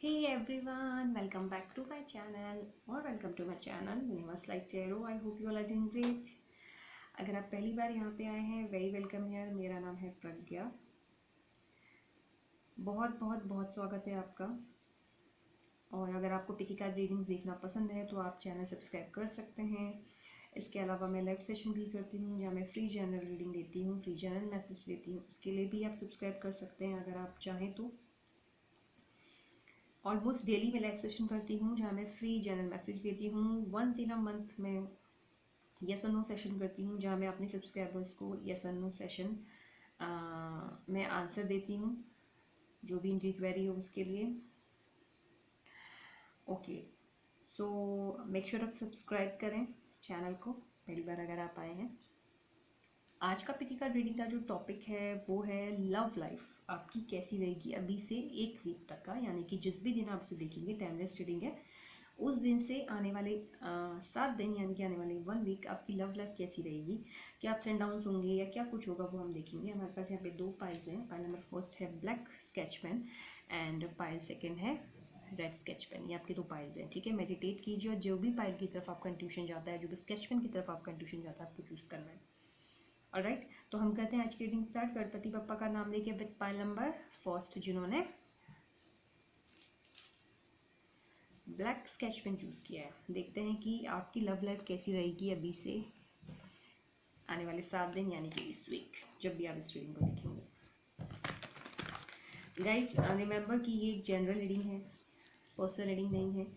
Hey everyone, welcome back to my channel or welcome to my channel Universe Like Tarot. I hope you all are doing great. अगर आप पहली बार यहाँ पे आए हैं very welcome here. मेरा नाम है प्रज्ञा। बहुत बहुत बहुत स्वागत है आपका। और अगर आपको पिकी कार्ड रीडिंग्स देखना पसंद है तो आप चैनल सब्सक्राइब कर सकते हैं। इसके अलावा मैं लाइव सेशन भी करती हूँ जहाँ मैं फ्री जनरल रीडिंग देती हूँ, फ्री जनरल मैसेज देती हूँ। उसके लिए भी आप सब्सक्राइब कर सकते हैं अगर आप चाहें तो। ऑलमोस्ट डेली मैं लाइव सेशन करती हूँ जहाँ मैं फ्री जनरल मैसेज देती हूँ। वंस इन अ मंथ में यस और नो सेशन करती हूँ जहाँ मैं अपने सब्सक्राइबर्स को यस और नो सेशन में आंसर देती हूँ जो भी इनकी क्वेरी हो उसके लिए। ओके, सो मेक श्योर आप सब्सक्राइब करें चैनल को पहली बार अगर आप आए हैं। आज का पिकी कार्ड रीडिंग का जो टॉपिक है वो है लव लाइफ आपकी कैसी रहेगी अभी से 1 वीक तक का, यानी कि जिस भी दिन आप इसे देखेंगे टाइमलेस रीडिंग है, उस दिन से आने वाले 7 दिन यानी कि आने वाले 1 वीक आपकी लव लाइफ कैसी रहेगी, क्या अप्स एंड डाउन्स होंगे या क्या कुछ होगा वो हम देखेंगे। हमारे पास यहाँ पे 2 पाइल्स हैं। पाइल नंबर फर्स्ट है black sketch pen and pile second है रेड स्केच पेन। ये आपके 2 पाइल्स हैं, ठीक है। मेडिटेट कीजिए और जो भी पाइल की तरफ आपका इंट्यूशन जाता है, जो भी स्केच पेन की तरफ आपका इंट्यूशन जाता है, आपको चूज़ करना है। ऑलराइट, तो हम करते हैं आज की रीडिंग स्टार्ट। गणपति बप्पा का नाम लेके विद पाइल नंबर फर्स्ट जिन्होंने ब्लैक स्केच पेन चूज़ किया है। देखते हैं कि आपकी लव लाइफ कैसी रहेगी अभी से आने वाले 7 दिन यानी कि इस वीक जब भी आप इस रीडिंग को देखेंगे। गाइज रिमेंबर कि ये एक जनरल रीडिंग है, पर्सनल रीडिंग नहीं है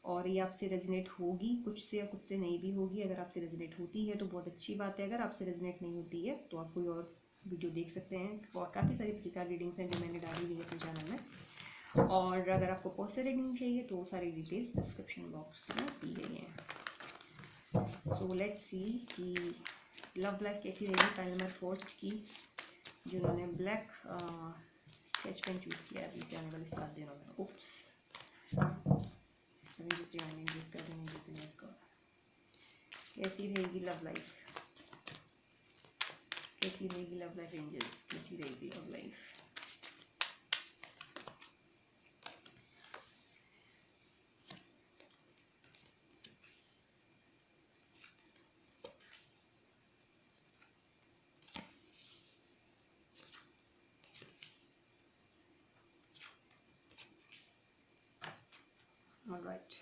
और ये आपसे रेजोनेट होगी कुछ से या कुछ से नहीं भी होगी। अगर आपसे रेजोनेट होती है तो बहुत अच्छी बात है, अगर आपसे रेजोनेट नहीं होती है तो आप कोई और वीडियो देख सकते हैं। और काफ़ी सारी पिकी कार्ड रीडिंग्स हैं जो मैंने डाली हुई है अपने चैनल में। और अगर आपको पर्सनल रीडिंग चाहिए तो सारी डिटेल्स डिस्क्रिप्शन बॉक्स में दी गई हैं। सो लेट्स सी कि लव लाइफ कैसी रहेगी पाइल नंबर फर्स्ट की जिन्होंने ब्लैक स्केच पेन चूज़ किया अभी से आने वाले 7 दिनों में। उप्स, कैसी रहेगी लव लाइफ, कैसी रहेगी लव लाइफ एंजल्स, कैसी रहेगी लव लाइफ। ऑलराइट,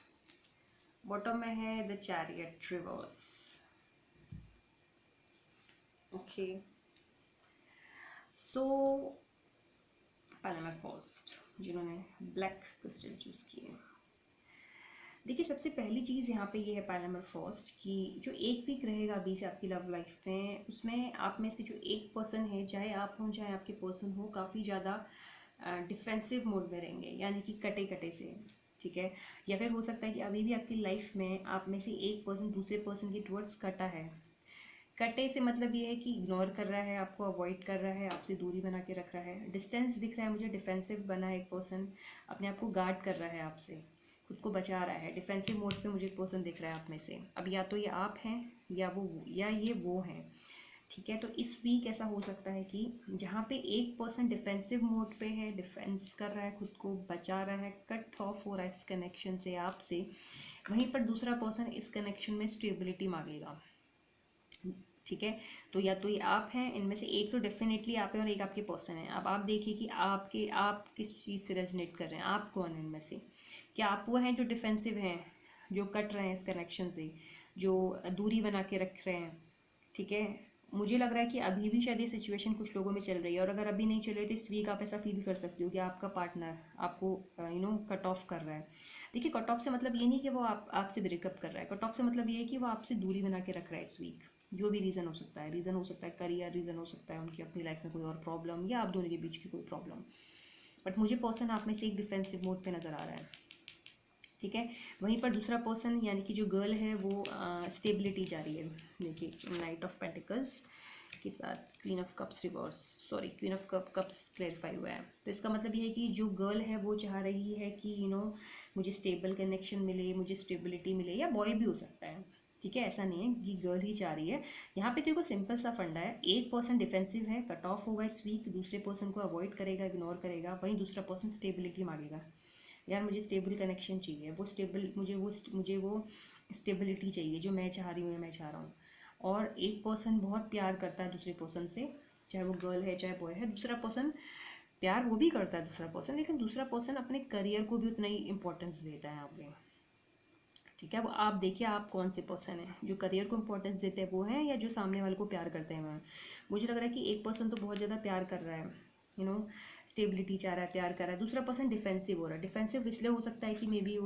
बॉटम में है the chariot reverse. Okay, so pile number first जिन्होंने ब्लैक क्रिस्टल चूज़ किए। देखिए, सबसे पहली चीज़ यहाँ पे ये है पाइल नंबर फर्स्ट कि जो 1 वीक रहेगा अभी से आपकी लव लाइफ में, उसमें आप में से जो एक पर्सन है, चाहे आप हों चाहे आपके पर्सन हो, काफ़ी ज़्यादा डिफेंसिव मोड में रहेंगे, यानी कि कटे कटे से, ठीक है। या फिर हो सकता है कि अभी भी आपकी लाइफ में आप में से एक पर्सन दूसरे पर्सन के टुवर्ड्स कटा है। कटे से मतलब ये है कि इग्नोर कर रहा है, आपको अवॉइड कर रहा है, आपसे दूरी बना के रख रहा है, डिस्टेंस दिख रहा है मुझे, डिफेंसिव बना है एक पर्सन, अपने आप को गार्ड कर रहा है आपसे, खुद को बचा रहा है, डिफेंसिव मोड पे मुझे एक पर्सन दिख रहा है आप में से। अब या तो ये आप हैं या ये वो हैं, ठीक है। तो इस वीक ऐसा हो सकता है कि जहाँ पे एक पर्सन डिफेंसिव मोड पे है, डिफेंस कर रहा है, खुद को बचा रहा है, कट ऑफ हो रहा है इस कनेक्शन से आपसे, वहीं पर दूसरा पर्सन इस कनेक्शन में स्टेबिलिटी मांगेगा, ठीक है। तो या तो ये आप हैं, इनमें से एक तो डेफिनेटली आप हैं और एक आपके पर्सन है। अब आप देखिए कि आप किस चीज़ से रेजोनेट कर रहे हैं, आप कौन है इनमें से। क्या आप वो हैं जो डिफेंसिव हैं, जो कट रहे हैं इस कनेक्शन से, जो दूरी बना के रख रहे हैं, ठीक है। मुझे लग रहा है कि अभी भी शायद ये सिचुएशन कुछ लोगों में चल रही है, और अगर अभी नहीं चल रही तो इस वीक आप ऐसा फील कर सकते हो कि आपका पार्टनर आपको कट ऑफ कर रहा है। देखिए, कट ऑफ से मतलब ये नहीं कि वो आपसे ब्रेकअप कर रहा है, कट ऑफ से मतलब ये है कि वो आपसे दूरी बना के रख रहा है इस वीक। जो भी रीज़न हो सकता है, रीज़न हो सकता है करियर, रीज़न हो सकता है उनकी अपनी लाइफ में कोई और प्रॉब्लम, या आप दोनों के बीच की कोई प्रॉब्लम, बट मुझे पर्सन आप में से एक डिफेंसिव मोड पे नज़र आ रहा है, ठीक है। वहीं पर दूसरा पर्सन यानी कि जो गर्ल है वो स्टेबिलिटी जा रही है। देखिए, नाइट ऑफ पेंटिकल्स के साथ queen of cups reverse, sorry queen of cups clarify हुआ है। तो इसका मतलब ये है कि जो गर्ल है वो चाह रही है कि मुझे स्टेबल कनेक्शन मिले, मुझे स्टेबिलिटी मिले, या बॉय भी हो सकता है, ठीक है। ऐसा नहीं है कि गर्ल ही चाह रही है। यहाँ पे देखो सिंपल सा फंडा है, एक पर्सन डिफेंसिव है, कट ऑफ होगा इस वीक, दूसरे पर्सन को अवॉइड करेगा, इग्नोर करेगा, वहीं दूसरा पर्सन स्टेबिलिटी मांगेगा, यार मुझे स्टेबल कनेक्शन चाहिए, वो स्टेबल मुझे वो स्टेबिलिटी चाहिए जो मैं चाह रही हूँ या मैं चाह रहा हूँ। और एक पर्सन बहुत प्यार करता है दूसरे पर्सन से, चाहे वो गर्ल है चाहे बॉय है, दूसरा पर्सन प्यार वो भी करता है दूसरा पर्सन, लेकिन दूसरा पर्सन अपने करियर को भी उतना ही इंपॉर्टेंस देता है यहाँ पे। ठीक है, वो आप देखिए आप कौन से पर्सन है जो करियर को इंपॉर्टेंस देते हैं वो है, या जो सामने वाले को प्यार करते हैं वह। मुझे लग रहा है कि एक पर्सन तो बहुत ज़्यादा प्यार कर रहा है, स्टेबिलिटी चाह रहा है, प्यार कर रहा है। दूसरा पर्सन डिफेंसिव हो रहा है। डिफेंसिव इसलिए हो सकता है कि मे बी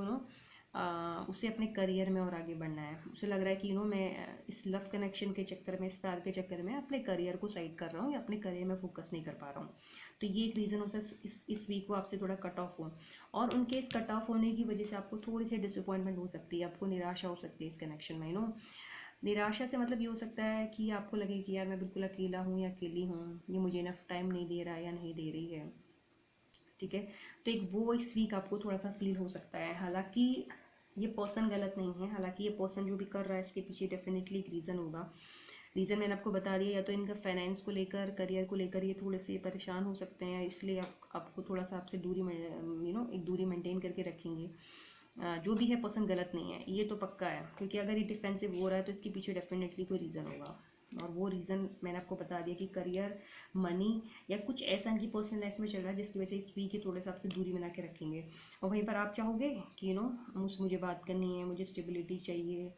उसे अपने करियर में और आगे बढ़ना है। उसे लग रहा है कि मैं इस लव कनेक्शन के चक्कर में, इस प्यार के चक्कर में अपने करियर को साइड कर रहा हूँ या अपने करियर में फोकस नहीं कर पा रहा हूँ। तो ये एक रीज़न हो सकता है इस वीक को आपसे थोड़ा कट ऑफ हो, और उनके इस कट ऑफ होने की वजह से आपको थोड़ी सी डिसअपॉइंटमेंट हो सकती है, आपको निराशा हो सकती है इस कनेक्शन में। निराशा से मतलब ये हो सकता है कि आपको लगे कि यार मैं बिल्कुल अकेला हूँ या अकेली हूँ, ये मुझे इनफ टाइम नहीं दे रहा है या नहीं दे रही है। ठीक है, तो एक वो इस वीक आपको थोड़ा सा फील हो सकता है। हालांकि ये पर्सन गलत नहीं है, हालांकि ये पर्सन जो भी कर रहा है इसके पीछे डेफिनेटली एक रीज़न होगा। रीज़न मैंने आपको बता दिया, या तो इनका फाइनेंस को लेकर, करियर को लेकर ये थोड़े से परेशान हो सकते हैं, इसलिए आपको थोड़ा सा आपसे दूरी में एक दूरी मेंटेन करके रखेंगे। जो भी है पर्सन गलत नहीं है, ये तो पक्का है, क्योंकि अगर ये डिफेंसिव हो रहा है तो इसके पीछे डेफिनेटली कोई रीज़न होगा। और वो रीज़न मैंने आपको बता दिया कि करियर, मनी, या कुछ ऐसा इनकी पर्सनल लाइफ में चल रहा है जिसकी वजह से इस वीक के थोड़े से आपसे दूरी बना के रखेंगे। और वहीं पर आप चाहोगे कि मुझे बात करनी है, मुझे स्टेबिलिटी चाहिए,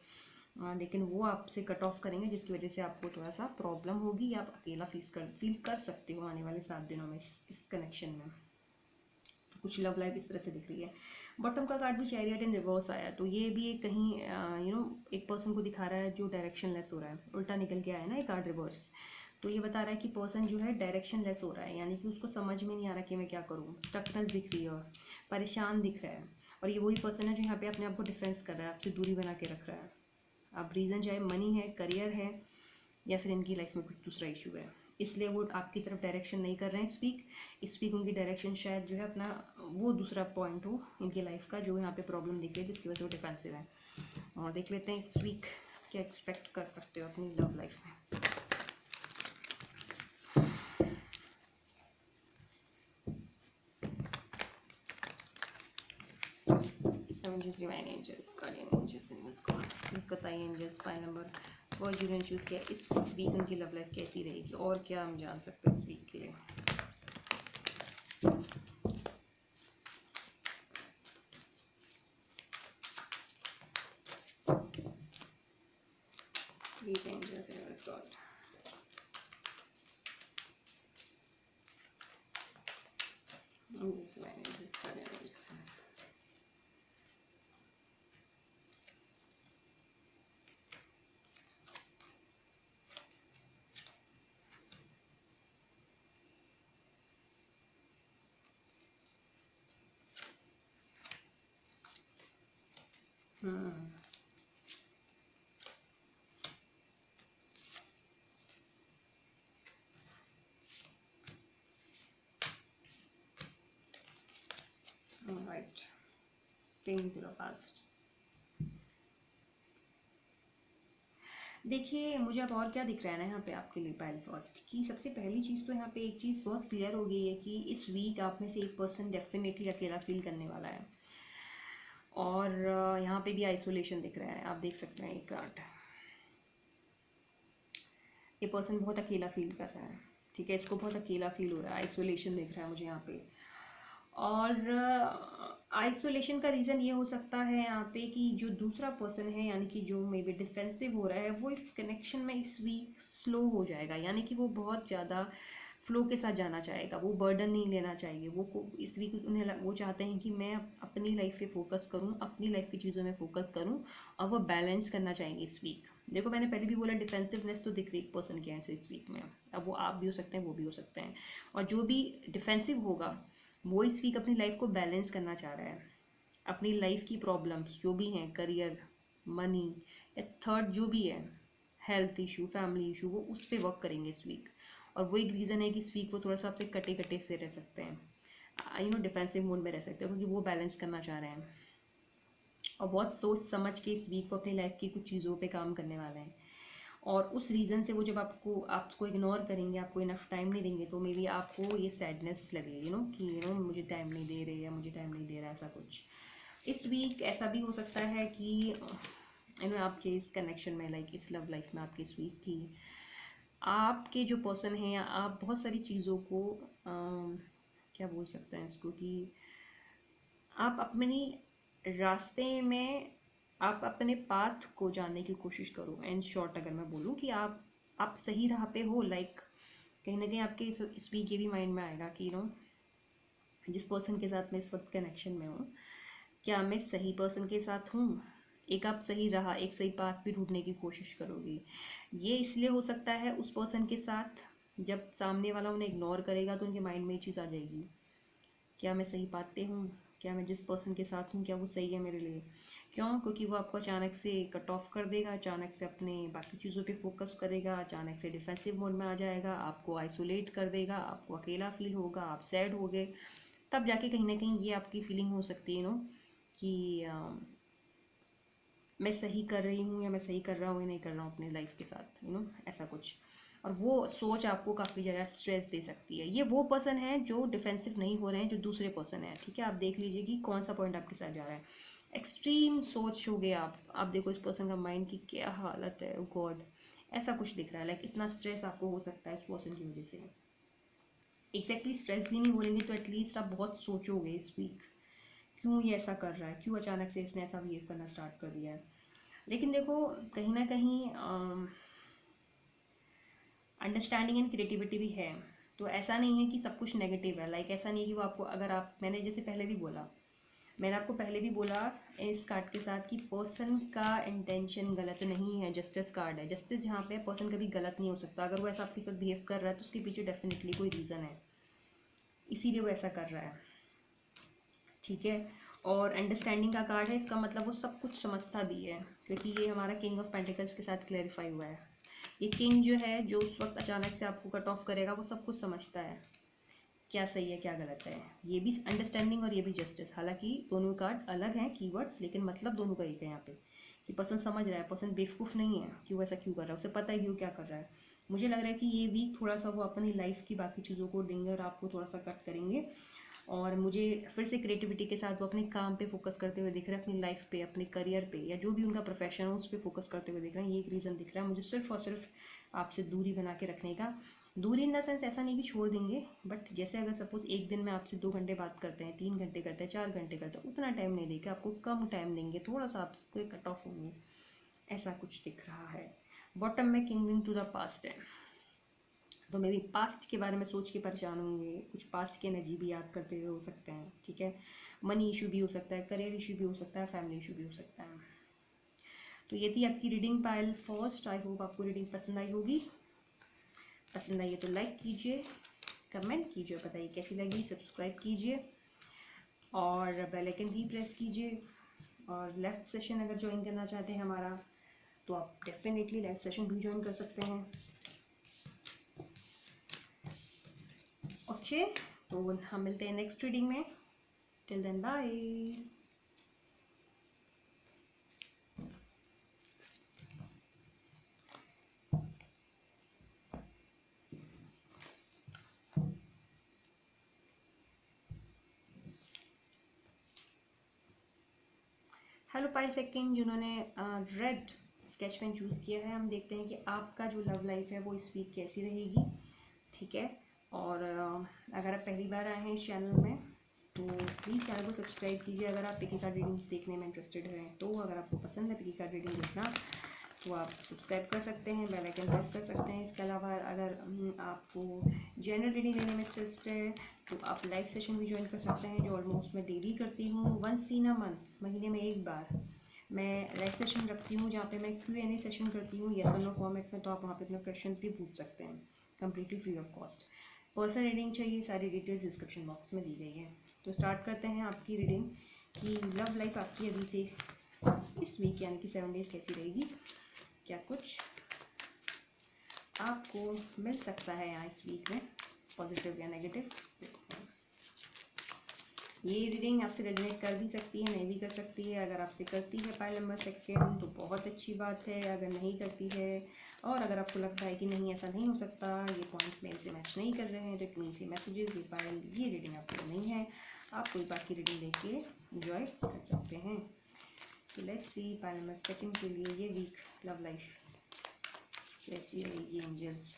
लेकिन वो आपसे कट ऑफ करेंगे, जिसकी वजह से आपको थोड़ा सा प्रॉब्लम होगी, या आप अकेला फील कर सकते हो आने वाले 7 दिनों में इस कनेक्शन में। तो कुछ लव लाइफ इस तरह से दिख रही है। बॉटम का कार्ड भी चैरियट इन रिवर्स आया, तो ये भी एक कहीं एक पर्सन को दिखा रहा है जो डायरेक्शन लेस हो रहा है। उल्टा निकल के आया ना ये कार्ड रिवर्स, तो ये बता रहा है कि पर्सन जो है डायरेक्शन लेस हो रहा है, यानी कि उसको समझ में नहीं आ रहा कि मैं क्या करूँ, स्टकनेस दिख रही है और परेशान दिख रहा है। और ये वही पर्सन है जो यहाँ पे अपने आप को डिफेंस कर रहा है, आपसे दूरी बना के रख रहा है। अब रीज़न चाहे मनी है, करियर है, या फिर इनकी लाइफ में कुछ दूसरा इशू है, इसलिए वो आपकी तरफ डायरेक्शन नहीं कर रहे हैं इस वीक उनकी डायरेक्शन शायद जो है अपना वो दूसरा पॉइंट हो इनकी लाइफ का, जो यहाँ पे प्रॉब्लम दिख रही है जिसकी वजह से वो डिफेंसिव है। और देख लेते हैं इस वीक क्या एक्सपेक्ट कर सकते हो अपनी लव लाइफ में। Angels, divine angels, guardian angels, universe god, please बताइए एंजल्स पाई नंबर फॉर जिन्होंने चूज़ किया इस वीक उनकी लव लाइफ कैसी रहेगी, और क्या हम जान सकते हैं इस वीक के लिए। Please angels, universe god, angels, divine angels, guardian angels. Right, think to the past. देखिए मुझे अब और क्या दिख रहा है ना यहाँ पे आपके लिए पाइल फर्स्ट, कि सबसे पहली चीज़ तो यहाँ पे एक चीज़ बहुत क्लियर हो गई है कि इस वीक आप में से एक पर्सन डेफिनेटली अकेला फील करने वाला है। और यहाँ पे भी आइसोलेशन दिख रहा है, आप देख सकते हैं एक कार्ड, ये पर्सन बहुत अकेला फील कर रहा है। ठीक है, इसको बहुत अकेला फील हो रहा है, आइसोलेशन दिख रहा है मुझे यहाँ पे। और आइसोलेशन का रीज़न ये हो सकता है यहाँ पे कि जो दूसरा पर्सन है, यानी कि जो मे बी डिफेंसिव हो रहा है, वो इस कनेक्शन में इस वीक स्लो हो जाएगा, यानी कि वो बहुत ज़्यादा फ्लो के साथ जाना चाहेगा, वो बर्डन नहीं लेना चाहिए। इस वीक उन्हें वो चाहते हैं कि मैं अपनी लाइफ पे फोकस करूं, अपनी लाइफ की चीज़ों में फोकस करूं, और वो बैलेंस करना चाहेंगे इस वीक। देखो मैंने पहले भी बोला डिफेंसिवनेस तो दिख रही है पर्सन के यहाँ इस वीक में, अब वो आप भी हो सकते हैं, वो भी हो सकते हैं। और जो भी डिफेंसिव होगा वो इस वीक अपनी लाइफ को बैलेंस करना चाह रहा है, अपनी लाइफ की प्रॉब्लम्स जो भी हैं, करियर, मनी, या थर्ड जो भी है, हेल्थ इशू, फैमिली इशू, वो उस पर वर्क करेंगे इस वीक। और वो एक रीज़न है कि इस वीक वो थोड़ा सा आपसे कटे कटे से रह सकते हैं, डिफेंसिव मोड में रह सकते हैं, क्योंकि वो बैलेंस करना चाह रहे हैं और बहुत सोच समझ के इस वीक को अपनी लाइफ की कुछ चीज़ों पे काम करने वाले हैं। और उस रीज़न से वो जब आपको इग्नोर करेंगे, आपको इनफ टाइम नहीं देंगे, तो मे बी आपको ये सैडनेस लगे कि मुझे टाइम नहीं दे रहे या मुझे टाइम नहीं दे रहा, ऐसा कुछ। इस वीक ऐसा भी हो सकता है कि आपके इस कनेक्शन में, लाइक इस लव लाइफ में आपके इस वीक की आपके जो पर्सन हैं, या आप बहुत सारी चीज़ों को क्या बोल सकते हैं इसको, कि आप अपनी रास्ते में, आप अपने पाथ को जानने की कोशिश करो। एंड शॉर्ट अगर मैं बोलूँ कि आप सही राह पे हो, लाइक कहीं ना कहीं आपके इस वीक ये भी माइंड में आएगा कि जिस पर्सन के साथ मैं इस वक्त कनेक्शन में हूँ, क्या मैं सही पर्सन के साथ हूँ। एक आप सही राह, एक सही पाथ भी ढूंढने की कोशिश करोगी। ये इसलिए हो सकता है उस पर्सन के साथ, जब सामने वाला उन्हें इग्नोर करेगा तो उनके माइंड में ये चीज़ आ जाएगी, क्या मैं सही पाथ पे हूँ, क्या मैं जिस पर्सन के साथ हूँ क्या वो सही है मेरे लिए। क्यों? क्योंकि वो आपको अचानक से कट ऑफ कर देगा, अचानक से अपने बाकी चीज़ों पे फोकस करेगा, अचानक से डिफेंसिव मोड में आ जाएगा, आपको आइसोलेट कर देगा, आपको अकेला फील होगा, आप सैड होगे। तब जाके कहीं ना कहीं ये आपकी फीलिंग हो सकती है कि मैं सही कर रही हूँ या मैं सही कर रहा हूँ या नहीं कर रहा हूँ अपने लाइफ के साथ, ऐसा कुछ। और वो सोच आपको काफ़ी ज़्यादा स्ट्रेस दे सकती है। ये वो पर्सन है जो डिफेंसिव नहीं हो रहे हैं, जो दूसरे पर्सन है, ठीक है। आप देख लीजिए कि कौन सा पॉइंट आपके साथ जा रहा है। एक्सट्रीम सोच हो गया आप देखो इस पर्सन का माइंड की क्या हालत है, गॉड, ऐसा कुछ दिख रहा है। लाइक इतना स्ट्रेस आपको हो सकता है इस पर्सन की वजह से। एग्जैक्टली स्ट्रेस भी नहीं बोलेंगे तो एटलीस्ट आप बहुत सोचोगे इस वीक, क्यों ये ऐसा कर रहा है, क्यों अचानक से इसने ऐसा बिहेव करना स्टार्ट कर दिया है। लेकिन देखो कहीं ना कहीं अंडरस्टैंडिंग एंड क्रिएटिविटी भी है। तो ऐसा नहीं है कि सब कुछ नेगेटिव है। लाइक ऐसा नहीं है कि वो आपको, अगर आप, मैंने आपको पहले भी बोला इस कार्ड के साथ कि पर्सन का इंटेंशन गलत नहीं है। जस्टिस कार्ड है, जस्टिस जहाँ पे पर्सन कभी गलत नहीं हो सकता। अगर वो ऐसा आपके साथ बिहेव कर रहा है तो उसके पीछे डेफिनेटली कोई रीज़न है, इसीलिए वो ऐसा कर रहा है, ठीक है। और अंडरस्टैंडिंग का कार्ड है, इसका मतलब वो सब कुछ समझता भी है, क्योंकि ये हमारा किंग ऑफ पेंटिकल्स के साथ क्लैरिफाई हुआ है। ये किंग जो है, जो उस वक्त अचानक से आपको कट ऑफ करेगा, वो सब कुछ समझता है, क्या सही है क्या गलत है। ये भी अंडरस्टैंडिंग और ये भी जस्टिस। हालांकि दोनों कार्ड अलग हैं कीवर्ड्स, लेकिन मतलब दोनों का एक है यहाँ पे, कि पर्सन समझ रहा है, पर्सन बेवकूफ़ नहीं है कि वो ऐसा क्यों कर रहा है, उसे पता है कि वो क्या कर रहा है। मुझे लग रहा है कि ये वीक थोड़ा सा वो अपनी लाइफ की बाकी चीज़ों को देंगे और आपको थोड़ा सा कट करेंगे। और मुझे फिर से क्रिएटिविटी के साथ वो अपने काम पे फोकस करते हुए दिख रहा है, अपनी लाइफ पे, अपने करियर पे, या जो भी उनका प्रोफेशन है उस पर फोकस करते हुए दिख रहे हैं। ये एक रीज़न दिख रहा है मुझे, सिर्फ और सिर्फ आपसे दूरी बना के रखने का। दूरी इन द सेंस ऐसा नहीं कि छोड़ देंगे, बट जैसे अगर सपोज एक दिन में आपसे 2 घंटे बात करते हैं, 3 घंटे करते हैं, 4 घंटे करते हैं, उतना टाइम नहीं देके आपको कम टाइम देंगे, थोड़ा सा आपसे कट ऑफ होंगे, ऐसा कुछ दिख रहा है। बॉटम में किंग टू द पास्ट है, तो मे बी पास्ट के बारे में सोच के परेशान होंगे, कुछ पास्ट की एनर्जी भी याद करते हुए हो सकते हैं, ठीक है। मनी इशू भी हो सकता है, करियर इशू भी हो सकता है, फैमिली इशू भी हो सकता है। तो ये थी आपकी reading pile first. I hope आपको रीडिंग पसंद आई होगी। पसंद आई है तो लाइक कीजिए, कमेंट कीजिए, बताइए कैसी लगी, सब्सक्राइब कीजिए और बेल आइकन भी प्रेस कीजिए। और लेफ्ट सेशन अगर ज्वाइन करना चाहते हैं हमारा, तो आप डेफिनेटली लाइव सेशन भी ज्वाइन कर सकते हैं। ओके, तो हम मिलते हैं नेक्स्ट रीडिंग में। Till then bye. Hello pile second, जिन्होंने रेड स्केच पेन चूज़ किया है, हम देखते हैं कि आपका जो लव लाइफ है वो इस वीक कैसी रहेगी, ठीक है। और अगर आप पहली बार आए हैं इस चैनल में तो प्लीज़ चैनल को सब्सक्राइब कीजिए। अगर आप पिकी कार्ड रीडिंग्स देखने में इंटरेस्टेड हैं तो, अगर आपको पसंद है पिकी कार्ड रीडिंग देखना तो आप सब्सक्राइब कर सकते हैं, बेल आइकन प्रेस कर सकते हैं। इसके अलावा अगर आपको जनरल रीडिंग लेने में इंटरेस्ट है तो आप लाइव सेशन भी ज्वाइन कर सकते हैं, जो ऑलमोस्ट मैं डेली करती हूँ। वंस इन अ मंथ, महीने में एक बार मैं लाइव सेशन रखती हूँ, जहाँ पे मैं Q&A सेशन करती हूँ येस और नो फॉर्मेट में। तो आप वहाँ पे अपने क्वेश्चन भी पूछ सकते हैं, completely free of cost. Personal reading चाहिए, सारी डिटेल्स डिस्क्रिप्शन बॉक्स में दी गई है। तो स्टार्ट करते हैं आपकी रीडिंग कि लव लाइफ आपकी अभी से इस वीक यानी कि 7 डेज़ कैसी रहेगी, क्या कुछ आपको मिल सकता है यहाँ इस वीक में, पॉजिटिव या नेगेटिव। ये रीडिंग आपसे रेजोनेट कर भी सकती है, नहीं भी कर सकती है। अगर आपसे करती है पाइल नंबर सेकंड तो बहुत अच्छी बात है, अगर नहीं करती है और अगर आपको लगता है कि नहीं ऐसा नहीं हो सकता, ये पॉइंट्स मेरे से मैच नहीं कर रहे हैं, तो इट मीन्स ये मैसेजेस, ये पाइल, ये रीडिंग आपके लिए नहीं है। आप कोई बाकी रीडिंग देख के इंजॉय कर सकते हैं। So let's see pile number second के लिए ये वीक लव लाइफ कैसी रहेगी एंजल्स।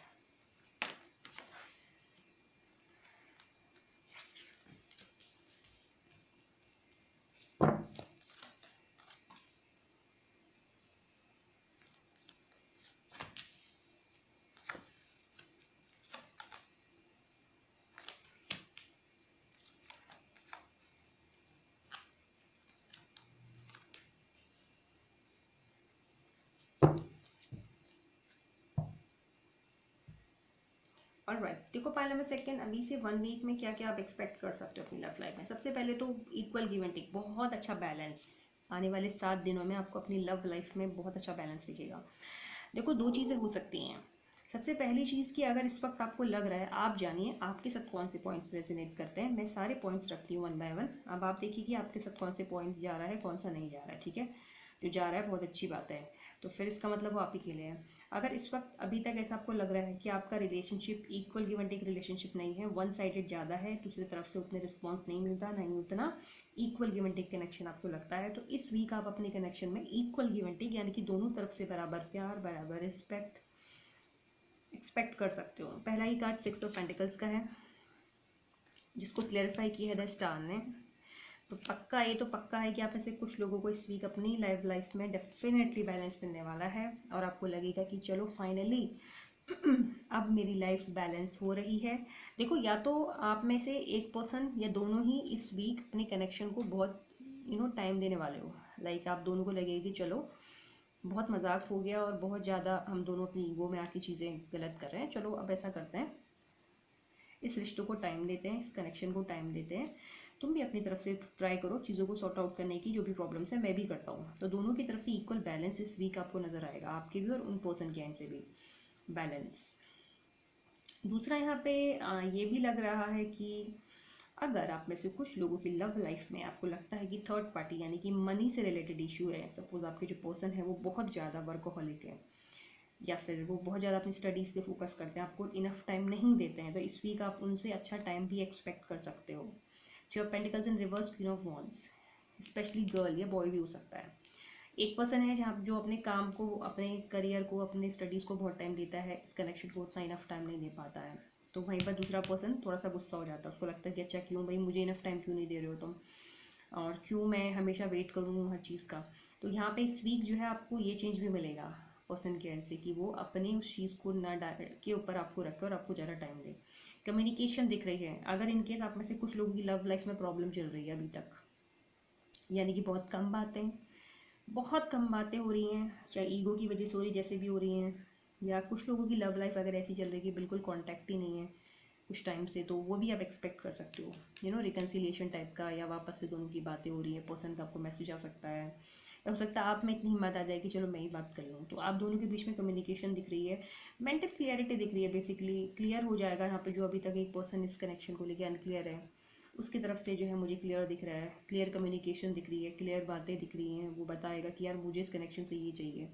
ऑलराइट, देखो पाइल नंबर सेकंड, अभी से 1 वीक में क्या क्या आप एक्सपेक्ट कर सकते हो अपनी लव लाइफ में। सबसे पहले तो इक्वल गिव एंड टेक, बहुत अच्छा बैलेंस। आने वाले 7 दिनों में आपको अपनी लव लाइफ में बहुत अच्छा बैलेंस दिखेगा। देखो 2 चीज़ें हो सकती हैं। सबसे पहली चीज़ कि अगर इस वक्त आपको लग रहा है, आप जानिए आपके साथ कौन से पॉइंट्स रेजोनेट करते हैं। मैं सारे पॉइंट्स रखती हूँ 1 बाय 1। अब आप देखिए कि आपके साथ कौन से पॉइंट्स जा रहा है, कौन सा नहीं जा रहा है। ठीक है, जो जा रहा है बहुत अच्छी बात है, तो फिर इसका मतलब वो आप ही के लिए है। अगर इस वक्त अभी तक ऐसा आपको लग रहा है कि आपका relationship equal give and take relationship नहीं है, वन साइडेड ज़्यादा है, दूसरी तरफ से उतने रिस्पॉन्स नहीं मिलता, नहीं उतना equal give and take connection आपको लगता है, तो इस वीक आप अपने कनेक्शन में इक्वल गिव एंड टेक यानी कि दोनों तरफ से बराबर प्यार, बराबर रिस्पेक्ट एक्सपेक्ट कर सकते हो। पहला ही कार्ड 6 ऑफ पेंटिकल्स का है, जिसको क्लेरिफाई किया है द स्टार ने। तो पक्का, ये तो पक्का है कि आप में से कुछ लोगों को इस वीक अपनी लाइफ में डेफिनेटली बैलेंस मिलने वाला है और आपको लगेगा कि चलो फाइनली अब मेरी लाइफ बैलेंस हो रही है। देखो, या तो आप में से एक पर्सन या दोनों ही इस वीक अपने कनेक्शन को बहुत टाइम देने वाले हो। लाइक आप दोनों को लगेगा कि चलो बहुत मजाक हो गया और बहुत ज़्यादा हम दोनों अपनी ईगो में आके चीज़ें गलत कर रहे हैं, चलो अब ऐसा करते हैं, इस रिश्तों को टाइम देते हैं, इस कनेक्शन को टाइम देते हैं। तुम भी अपनी तरफ से ट्राई करो चीज़ों को सॉर्ट आउट करने की, जो भी प्रॉब्लम्स है मैं भी करता हूँ। तो दोनों की तरफ से इक्वल बैलेंस इस वीक आपको नज़र आएगा, आपके भी और उन पर्सन के एंड से भी बैलेंस। दूसरा यहाँ पे ये भी लग रहा है कि अगर आप में से कुछ लोगों की लव लाइफ में आपको लगता है कि थर्ड पार्टी यानी कि मनी से रिलेटेड इशू है, सपोज आपके जो पर्सन है वो बहुत ज़्यादा वर्कोहॉलिक है या फिर वो बहुत ज़्यादा अपनी स्टडीज़ पे फोकस करते हैं, आपको इनफ टाइम नहीं देते हैं, तो इस वीक आप उनसे अच्छा टाइम भी एक्सपेक्ट कर सकते हो। जो pentacles in reverse, queen of wands, specially girl या बॉय भी हो सकता है। एक पर्सन है जहाँ जो अपने काम को, अपने करियर को, अपने स्टडीज़ को बहुत टाइम देता है, इस कनेक्शन को उतना इनफ टाइम नहीं दे पाता है, तो वहीं पर दूसरा पर्सन थोड़ा सा गुस्सा हो जाता है, उसको लगता है कि अच्छा क्यों भाई मुझे इनफ टाइम क्यों नहीं दे रहे हो तुम, और क्यों मैं हमेशा वेट करूँ हर चीज़ का। तो यहाँ पे इस वीक जो है आपको ये चेंज भी मिलेगा पर्सन के एंड से कि वो अपने उस चीज़ को ना के ऊपर आपको रखे और आपको ज़्यादा टाइम दे। कम्युनिकेशन दिख रही है, अगर इनकेस आप में से कुछ लोगों की लव लाइफ में प्रॉब्लम चल रही है अभी तक, यानी कि बहुत कम बातें हो रही हैं, चाहे ईगो की वजह से हो रही जैसे भी हो रही हैं, या कुछ लोगों की लव लाइफ अगर ऐसी चल रही है कि बिल्कुल कांटेक्ट ही नहीं है कुछ टाइम से, तो वो भी आप एक्सपेक्ट कर सकते हो, रिकन्सिलिएशन टाइप का, या वापस से दोनों की बातें हो रही है, पर्सन का आपको मैसेज आ सकता है, या हो सकता है आप में इतनी हिम्मत आ जाए कि चलो मैं ही बात कर लूँ, तो आप दोनों के बीच में कम्युनिकेशन दिख रही है, मेंटल क्लियरिटी दिख रही है, बेसिकली क्लियर हो जाएगा यहाँ पे। जो अभी तक एक पर्सन इस कनेक्शन को लेकर अनक्लियर है, उसकी तरफ से जो है मुझे क्लियर दिख रहा है, क्लियर कम्युनिकेशन दिख रही है, क्लियर बातें दिख रही हैं, वो बताएगा कि यार मुझे इस कनेक्शन से ये चाहिए,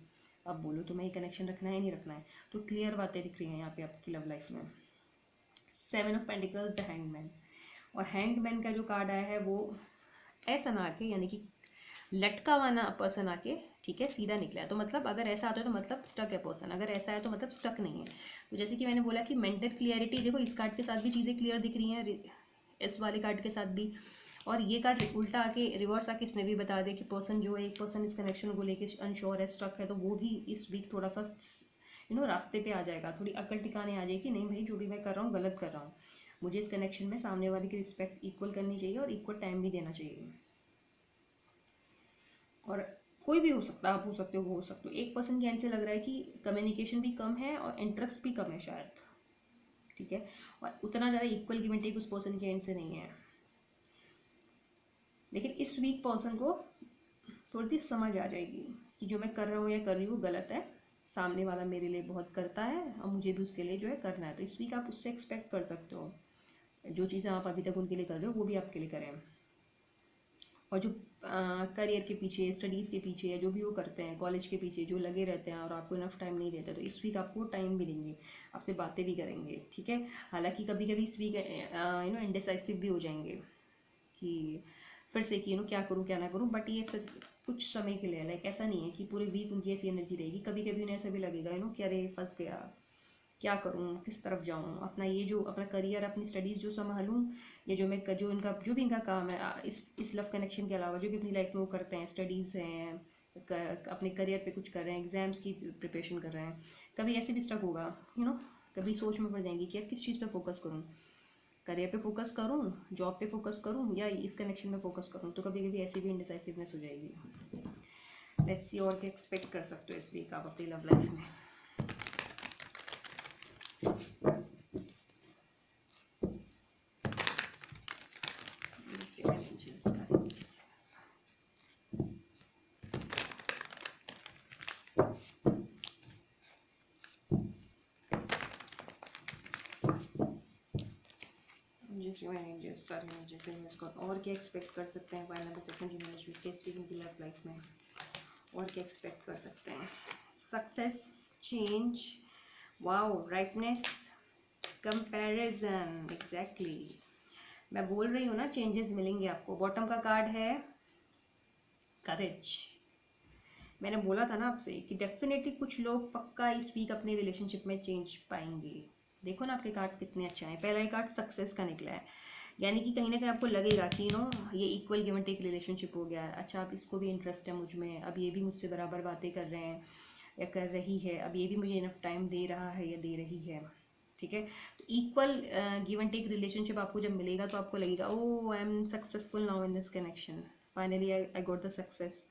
अब बोलो तुम्हें ये कनेक्शन रखना है नहीं रखना है, तो क्लियर बातें दिख रही हैं यहाँ पे आपकी लव लाइफ में। 7 ऑफ पेंटिकल्स, द हैंगमैन, और हैंगमैन का जो कार्ड आया है वो ऐसा ना आके, यानी कि लटका हुआ ना पर्सन आके, ठीक है, सीधा निकला है, तो मतलब अगर ऐसा आता है तो मतलब स्टक है पर्सन, अगर ऐसा है तो मतलब स्टक नहीं है। तो जैसे कि मैंने बोला कि मेंटल क्लियरिटी, देखो इस कार्ड के साथ भी चीज़ें क्लियर दिख रही हैं, इस वाले कार्ड के साथ भी, और ये कार्ड उल्टा आके, रिवर्स आके इसने भी बता दिया कि पर्सन जो है, एक पर्सन इस कनेक्शन को लेके अनश्योर है, स्टक है, तो वो भी इस वीक थोड़ा सा रास्ते पे आ जाएगा, थोड़ी अकल टिकाने आ जाएगी, नहीं भाई जो भी मैं कर रहा हूँ गलत कर रहा हूँ, मुझे इस कनेक्शन में सामने वाले की रिस्पेक्ट इक्वल करनी चाहिए और इक्वल टाइम भी देना चाहिए। और कोई भी हो सकता है, आप हो सकते हो, वो हो सकते हो। एक पर्सन के एंड से लग रहा है कि कम्युनिकेशन भी कम है और इंटरेस्ट भी कम है शायद, ठीक है, और उतना ज़्यादा इक्वल गिव एंड टेक उस पर्सन के एंड से नहीं है। लेकिन इस वीक पर्सन को थोड़ी सी समझ आ जाएगी कि जो मैं कर रहा हूँ या कर रही हूँ गलत है, सामने वाला मेरे लिए बहुत करता है और मुझे भी उसके लिए जो है करना है, तो इस वीक आप उससे एक्सपेक्ट कर सकते हो जो चीज़ें आप अभी तक उनके लिए कर रहे हो वो भी आपके लिए करें। और जो करियर के पीछे, स्टडीज़ के पीछे या जो भी वो करते हैं, कॉलेज के पीछे जो लगे रहते हैं और आपको इनफ टाइम नहीं देते, तो इस वीक आपको टाइम भी देंगे, आपसे बातें भी करेंगे, ठीक है। हालांकि कभी कभी इस वीक इंडिसाइसिव भी हो जाएंगे कि फिर से कि क्या करूँ क्या ना करूँ, बट ये सच कुछ समय के लिए, लाइक ऐसा नहीं है कि पूरे वीक उनकी ऐसी एनर्जी रहेगी। कभी कभी उन्हें ऐसा भी लगेगा कि अरे फंस गया, क्या करूँ, किस तरफ जाऊँ, अपना ये जो अपना करियर, अपनी स्टडीज़ जो संभालूँ, ये जो मैं जो इनका जो भी इनका काम है, इस लव कनेक्शन के अलावा जो भी अपनी लाइफ में वो करते हैं, स्टडीज़ हैं, अपने करियर पे कुछ कर रहे हैं, एग्ज़ाम्स की प्रिपरेशन कर रहे हैं, कभी ऐसे भी स्टक होगा, कभी सोच में पड़ जाएंगी कि यार किस चीज़ पे फोकस करूँ, करियर पे फोकस करूँ, जॉब पे फोकस करूँ, या इस कनेक्शन में फोकस करूँ। तो कभी कभी ऐसी भी इंडिसाइसिवनेस हो जाएगी। लेट्स सी और क्या एक्सपेक्ट कर सकते हो इस वीक आप अपनी लव लाइफ में। और क्या एक्सपेक्ट कर सकते हैं फाइनल सेकंड यूनिवर्सिटी के स्टूडेंट की लाइफ में, और क्या एक्सपेक्ट कर सकते हैं? Success, change, wow, rightness, comparison, exactly मैं बोल रही हूँ ना, चेंजेस मिलेंगे आपको। बॉटम का कार्ड है करेज। मैंने बोला था ना आपसे कि डेफिनेटली कुछ लोग पक्का इस वीक अपने रिलेशनशिप में चेंज पाएंगे। देखो ना आपके कार्ड्स कितने अच्छे हैं। पहला ही कार्ड सक्सेस का निकला है, यानी कि कहीं ना कहीं आपको लगेगा कि ये equal give and take relationship हो गया है। अच्छा, अब इसको भी इंटरेस्ट है मुझ में, अब ये भी मुझसे बराबर बातें कर रहे हैं या कर रही है, अब ये भी मुझे इनफ टाइम दे रहा है या दे रही है, ठीक है। तो equal give and take relationship आपको जब मिलेगा तो आपको लगेगा oh I am successful now in this connection, finally I got the success,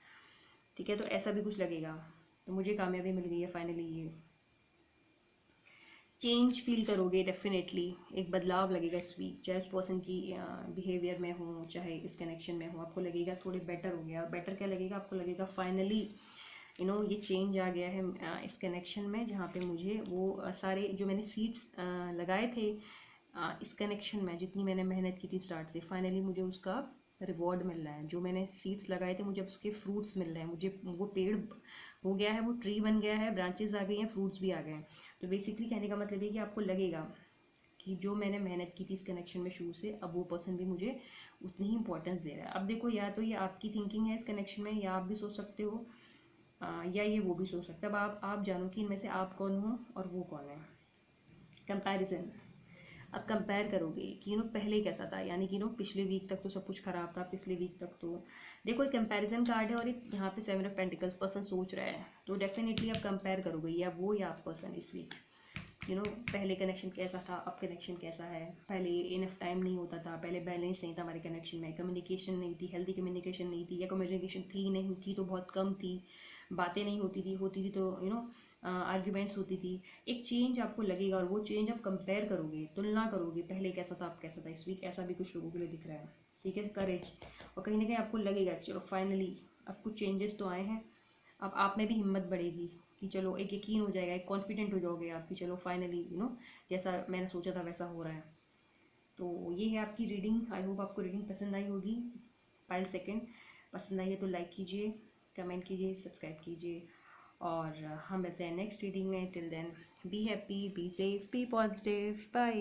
ठीक है। तो ऐसा भी कुछ लगेगा, तो मुझे कामयाबी मिल गई है फाइनली। ये चेंज फील करोगे डेफिनेटली, एक बदलाव लगेगा इस वीक, चाहे उस पर्सन की बिहेवियर में हो, चाहे इस कनेक्शन में हो, आपको लगेगा थोड़े बेटर हो गया। और बेटर क्या लगेगा आपको? लगेगा फाइनली ये चेंज आ गया है इस कनेक्शन में, जहाँ पे मुझे वो सारे जो मैंने सीड्स लगाए थे इस कनेक्शन में, जितनी मैंने मेहनत की थी स्टार्ट से, फाइनली मुझे उसका रिवॉर्ड मिल रहा है। जो मैंने सीड्स लगाए थे मुझे अब उसके फ्रूट्स मिल रहे हैं, मुझे वो पेड़ हो गया है, वो ट्री बन गया है, ब्रांचेस आ गई हैं, फ्रूट्स भी आ गए हैं। तो बेसिकली कहने का मतलब है कि आपको लगेगा कि जो मैंने मेहनत की थी इस कनेक्शन में शुरू से, अब वो पर्सन भी मुझे उतनी ही इंपॉर्टेंस दे रहा है। अब देखो, या तो ये आपकी थिंकिंग है इस कनेक्शन में, या आप भी सोच सकते हो या ये वो भी सोच सकता है। अब आप जानो कि इनमें से आप कौन हो और वो कौन है। कंपैरिजन, अब कंपेयर करोगे कि पहले कैसा था, यानी कि पिछले वीक तक तो सब कुछ ख़राब था, पिछले वीक तक तो देखो एक कंपैरिजन कार्ड है और एक यहाँ पे 7 ऑफ पेंटिकल्स, पर्सन सोच रहा है, तो डेफिनेटली आप कंपेयर करोगे या वो या आप पर्सन इस वीक। पहले कनेक्शन कैसा था, अब कनेक्शन कैसा है। पहले इनफ टाइम नहीं होता था, पहले बैलेंस नहीं था हमारे कनेक्शन में, कम्युनिकेशन नहीं थी, हेल्दी कम्युनिकेशन नहीं थी, या कम्युनिकेशन थी नहीं थी तो बहुत कम थी, बातें नहीं होती थी तो आर्ग्यूमेंट्स होती थी। एक चेंज आपको लगेगा और वो चेंज आप कंपेयर करोगे, तुलना करोगे, पहले कैसा था अब कैसा था। इस वीक ऐसा भी कुछ लोगों के लिए दिख रहा है, ठीक है। करेज, और कहीं ना कहीं आपको लगेगा चलो फाइनली अब कुछ चेंजेस तो आए हैं, अब आप में भी हिम्मत बढ़ेगी कि चलो एक यकीन हो जाएगा, एक कॉन्फिडेंट हो जाओगे आप कि चलो फाइनली जैसा मैंने सोचा था वैसा हो रहा है। तो ये है आपकी रीडिंग। आई होप आपको रीडिंग पसंद आई होगी। पायल सेकंड पसंद आई है तो लाइक कीजिए, कमेंट कीजिए, सब्सक्राइब कीजिए, और हम मिलते हैं नेक्स्ट रीडिंग में। Till then be happy, be safe, be positive, bye.